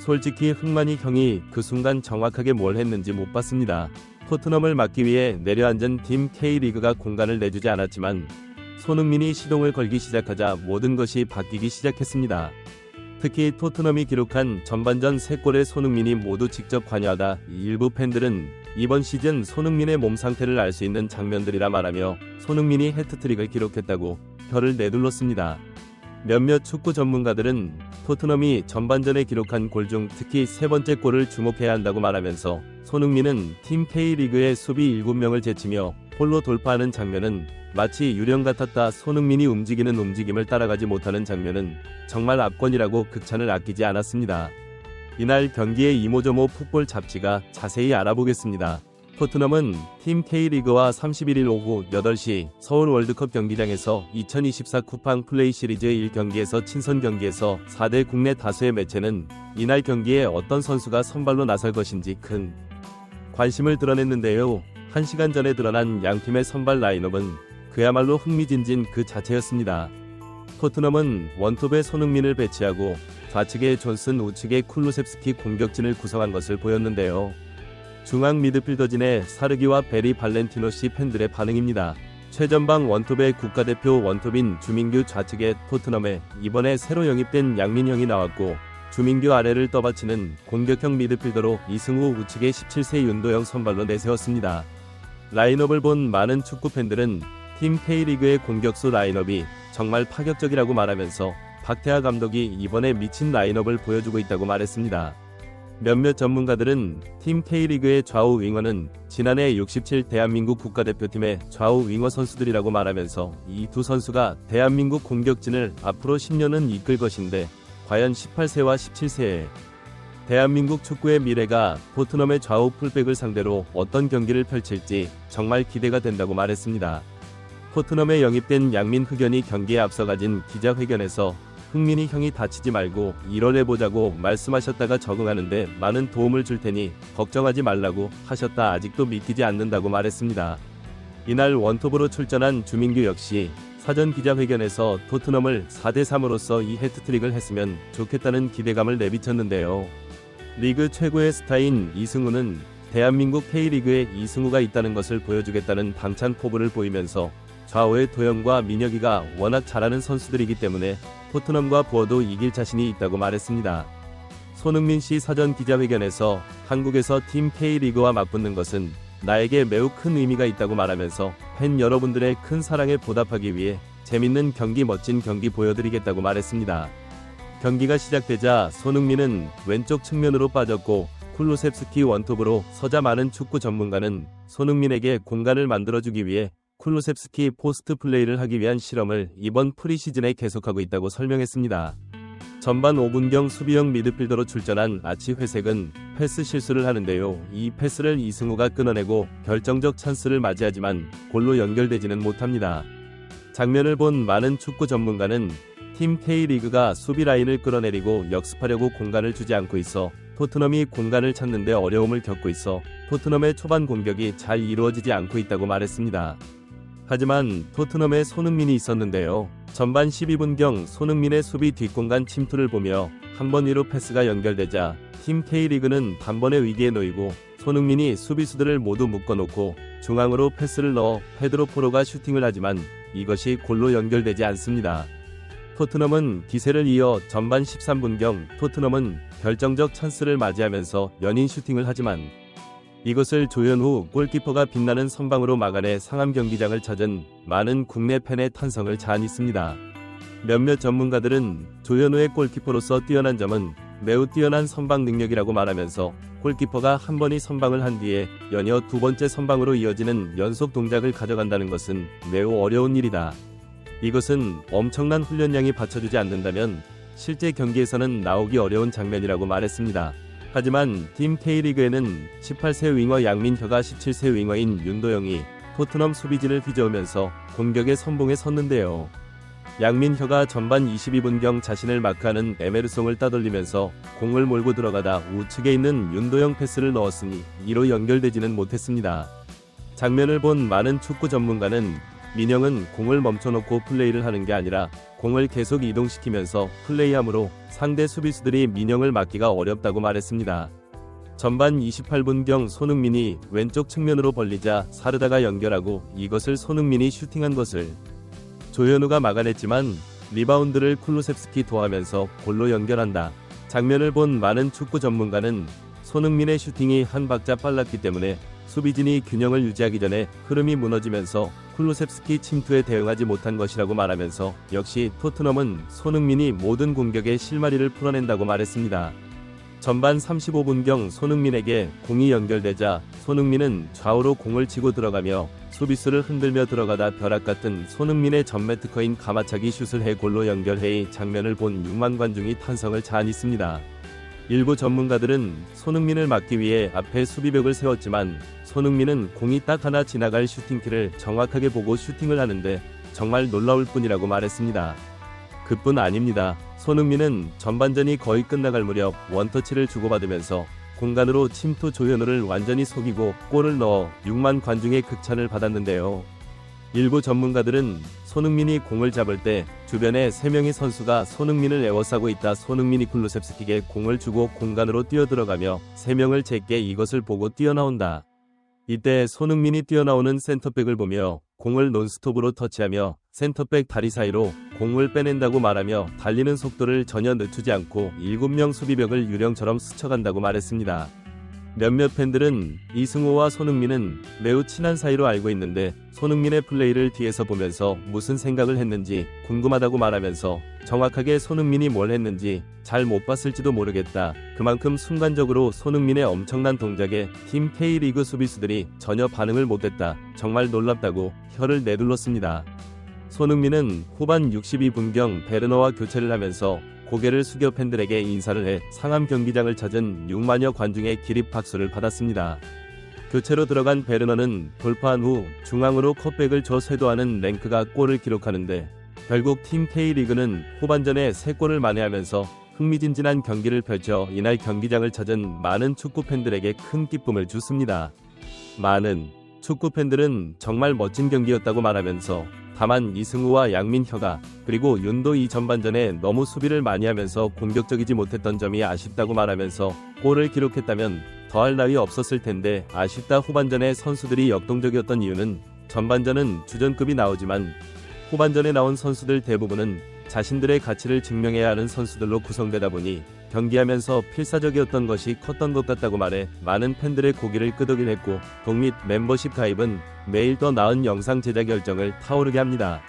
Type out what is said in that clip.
솔직히 흥만희 형이 그 순간 정확하게 뭘 했는지 못 봤습니다. 토트넘을 막기 위해 내려앉은 팀 K리그가 공간을 내주지 않았지만 손흥민이 시동을 걸기 시작하자 모든 것이 바뀌기 시작했습니다. 특히 토트넘이 기록한 전반전 3골에 손흥민이 모두 직접 관여하다 일부 팬들은 이번 시즌 손흥민의 몸 상태를 알 수 있는 장면들이라 말하며 손흥민이 해트트릭을 기록했다고 혀를 내둘렀습니다. 몇몇 축구 전문가들은 토트넘이 전반전에 기록한 골 중 특히 세 번째 골을 주목해야 한다고 말하면서 손흥민은 팀 K리그의 수비 7명을 제치며 홀로 돌파하는 장면은 마치 유령 같았다. 손흥민이 움직이는 움직임을 따라가지 못하는 장면은 정말 압권이라고 극찬을 아끼지 않았습니다. 이날 경기의 이모저모 풋볼 잡지가 자세히 알아보겠습니다. 토트넘은 팀 K리그와 31일 오후 8시 서울 월드컵 경기장에서 2024 쿠팡 플레이 시리즈 1경기에서 친선 경기에서 4대 국내 다수의 매체는 이날 경기에 어떤 선수가 선발로 나설 것인지 큰 관심을 드러냈는데요. 1시간 전에 드러난 양팀의 선발 라인업은 그야말로 흥미진진 그 자체였습니다. 토트넘은 원톱에 손흥민을 배치하고 좌측에 존슨, 우측에 쿨루셉스키 공격진을 구성한 것을 보였는데요. 중앙 미드필더진의 사르기와 베리 발렌티노시 팬들의 반응입니다. 최전방 원톱의 국가대표 원톱인 주민규, 좌측에 토트넘에 이번에 새로 영입된 양민형이 나왔고 주민규 아래를 떠받치는 공격형 미드필더로 이승우, 우측에 17세 윤도영 선발로 내세웠습니다. 라인업을 본 많은 축구 팬들은 팀 K리그의 공격수 라인업이 정말 파격적이라고 말하면서 박태하 감독이 이번에 미친 라인업을 보여주고 있다고 말했습니다. 몇몇 전문가들은 팀 K리그의 좌우 윙어는 지난해 67 대한민국 국가대표팀의 좌우 윙어 선수들이라고 말하면서 이 두 선수가 대한민국 공격진을 앞으로 10년은 이끌 것인데 과연 18세와 17세의 대한민국 축구의 미래가 토트넘의 좌우 풀백을 상대로 어떤 경기를 펼칠지 정말 기대가 된다고 말했습니다. 토트넘에 영입된 양민 흑연이 경기에 앞서 가진 기자회견에서 흥민이 형이 다치지 말고 1월에 보자고 말씀하셨다가 적응하는데 많은 도움을 줄 테니 걱정하지 말라고 하셨다. 아직도 믿기지 않는다고 말했습니다. 이날 원톱으로 출전한 주민규 역시 사전 기자회견에서 토트넘을 4대3으로서 이 해트트릭을 했으면 좋겠다는 기대감을 내비쳤는데요. 리그 최고의 스타인 이승우는 대한민국 K리그에 이승우가 있다는 것을 보여주겠다는 당찬 포부를 보이면서 좌우의 도영과 민혁이가 워낙 잘하는 선수들이기 때문에 토트넘과 부어도 이길 자신이 있다고 말했습니다. 손흥민 씨 사전 기자회견에서 한국에서 팀 K리그와 맞붙는 것은 나에게 매우 큰 의미가 있다고 말하면서 팬 여러분들의 큰 사랑에 보답하기 위해 재밌는 경기, 멋진 경기 보여드리겠다고 말했습니다. 경기가 시작되자 손흥민은 왼쪽 측면으로 빠졌고 쿨루셉스키 원톱으로 서자 많은 축구 전문가는 손흥민에게 공간을 만들어주기 위해 쿨루셉스키 포스트 플레이를 하기 위한 실험을 이번 프리시즌에 계속하고 있다고 설명했습니다. 전반 5분경 수비형 미드필더로 출전한 아치 회색은 패스 실수를 하는데요. 이 패스를 이승우가 끊어내고 결정적 찬스를 맞이하지만 골로 연결되지는 못합니다. 장면을 본 많은 축구 전문가는 팀 K리그가 수비 라인을 끌어내리고 역습하려고 공간을 주지 않고 있어 토트넘이 공간을 찾는데 어려움을 겪고 있어 토트넘의 초반 공격이 잘 이루어지지 않고 있다고 말했습니다. 하지만 토트넘에 손흥민이 있었는데요. 전반 12분경 손흥민의 수비 뒷공간 침투를 보며 한 번 위로 패스가 연결되자 팀 K리그는 단번에 위기에 놓이고 손흥민이 수비수들을 모두 묶어놓고 중앙으로 패스를 넣어 페드로 포로가 슈팅을 하지만 이것이 골로 연결되지 않습니다. 토트넘은 기세를 이어 전반 13분경 토트넘은 결정적 찬스를 맞이하면서 연인 슈팅을 하지만 이것을 조연 후 골키퍼가 빛나는 선방으로 막아내 상암 경기장을 찾은 많은 국내 팬의 탄성을 자아냈습니다. 몇몇 전문가들은 조현우의 골키퍼로서 뛰어난 점은 매우 뛰어난 선방 능력이라고 말하면서 골키퍼가 한 번이 선방을 한 뒤에 연이어 두 번째 선방으로 이어지는 연속 동작을 가져간다는 것은 매우 어려운 일이다. 이것은 엄청난 훈련량이 받쳐주지 않는다면 실제 경기에서는 나오기 어려운 장면이라고 말했습니다. 하지만 팀 K리그에는 18세 윙어 양민혁과 17세 윙어인 윤도영이 토트넘 수비진을 휘저으면서 공격의 선봉에 섰는데요. 양민혁가 전반 22분경 자신을 마크하는 에메르송을 따돌리면서 공을 몰고 들어가다 우측에 있는 윤도영 패스를 넣었으니 이로 연결되지는 못했습니다. 장면을 본 많은 축구 전문가는 민영은 공을 멈춰놓고 플레이를 하는 게 아니라 공을 계속 이동시키면서 플레이하므로 상대 수비수들이 민영을 막기가 어렵다고 말했습니다. 전반 28분경 손흥민이 왼쪽 측면으로 벌리자 사르다가 연결하고 이것을 손흥민이 슈팅한 것을 조현우가 막아냈지만 리바운드를 쿨루셉스키 도하면서 골로 연결한다. 장면을 본 많은 축구 전문가는 손흥민의 슈팅이 한 박자 빨랐기 때문에 수비진이 균형을 유지하기 전에 흐름이 무너지면서 쿨루셉스키 침투에 대응하지 못한 것이라고 말하면서 역시 토트넘은 손흥민이 모든 공격의 실마리를 풀어낸다고 말했습니다. 전반 35분경 손흥민에게 공이 연결되자 손흥민은 좌우로 공을 치고 들어가며 수비수를 흔들며 들어가다 벼락 같은 손흥민의 전매 특허인 가마차기 슛을 해 골로 연결해 장면을 본 6만 관중이 탄성을 자아냈습니다. 일부 전문가들은 손흥민을 막기 위해 앞에 수비벽을 세웠지만 손흥민은 공이 딱 하나 지나갈 슈팅키를 정확하게 보고 슈팅을 하는데 정말 놀라울 뿐이라고 말했습니다. 그뿐 아닙니다. 손흥민은 전반전이 거의 끝나갈 무렵 원터치를 주고받으면서 공간으로 침투 조현우를 완전히 속이고 골을 넣어 6만 관중의 극찬을 받았는데요. 일부 전문가들은 손흥민이 공을 잡을 때 주변에 3명의 선수가 손흥민을 에워싸고 있다. 손흥민이 쿨루셉스키에게 공을 주고 공간으로 뛰어들어가며 3명을 제게 이것을 보고 뛰어나온다. 이때 손흥민이 뛰어나오는 센터백을 보며 공을 논스톱으로 터치하며 센터백 다리 사이로 공을 빼낸다고 말하며 달리는 속도를 전혀 늦추지 않고 7명 수비벽을 유령처럼 스쳐간다고 말했습니다. 몇몇 팬들은 이승우와 손흥민은 매우 친한 사이로 알고 있는데 손흥민의 플레이를 뒤에서 보면서 무슨 생각을 했는지 궁금하다고 말하면서 정확하게 손흥민이 뭘 했는지 잘 못 봤을지도 모르겠다. 그만큼 순간적으로 손흥민의 엄청난 동작에 팀 K리그 수비수들이 전혀 반응을 못했다. 정말 놀랍다고 혀를 내둘렀습니다. 손흥민은 후반 62분경 베르너와 교체를 하면서 고개를 숙여 팬들에게 인사를 해 상암 경기장을 찾은 6만여 관중의 기립 박수를 받았습니다. 교체로 들어간 베르너는 돌파한 후 중앙으로 컷백을 줘 쇄도하는 랭크가 골을 기록하는데 결국 팀 K리그는 후반전에 3골을 만회하면서 흥미진진한 경기를 펼쳐 이날 경기장을 찾은 많은 축구 팬들에게 큰 기쁨을 줬습니다. 많은 축구 팬들은 정말 멋진 경기였다고 말하면서 다만 이승우와 양민혁아 그리고 윤도 이 전반전에 너무 수비를 많이 하면서 공격적이지 못했던 점이 아쉽다고 말하면서 골을 기록했다면 더할 나위 없었을 텐데 아쉽다. 후반전에 선수들이 역동적이었던 이유는 전반전은 주전급이 나오지만 후반전에 나온 선수들 대부분은 자신들의 가치를 증명해야 하는 선수들로 구성되다 보니 경기하면서 필사적이었던 것이 컸던 것 같다고 말해 많은 팬들의 고기를 끄덕이려 했고 독립 멤버십 가입은 매일 더 나은 영상 제작 열정을 타오르게 합니다.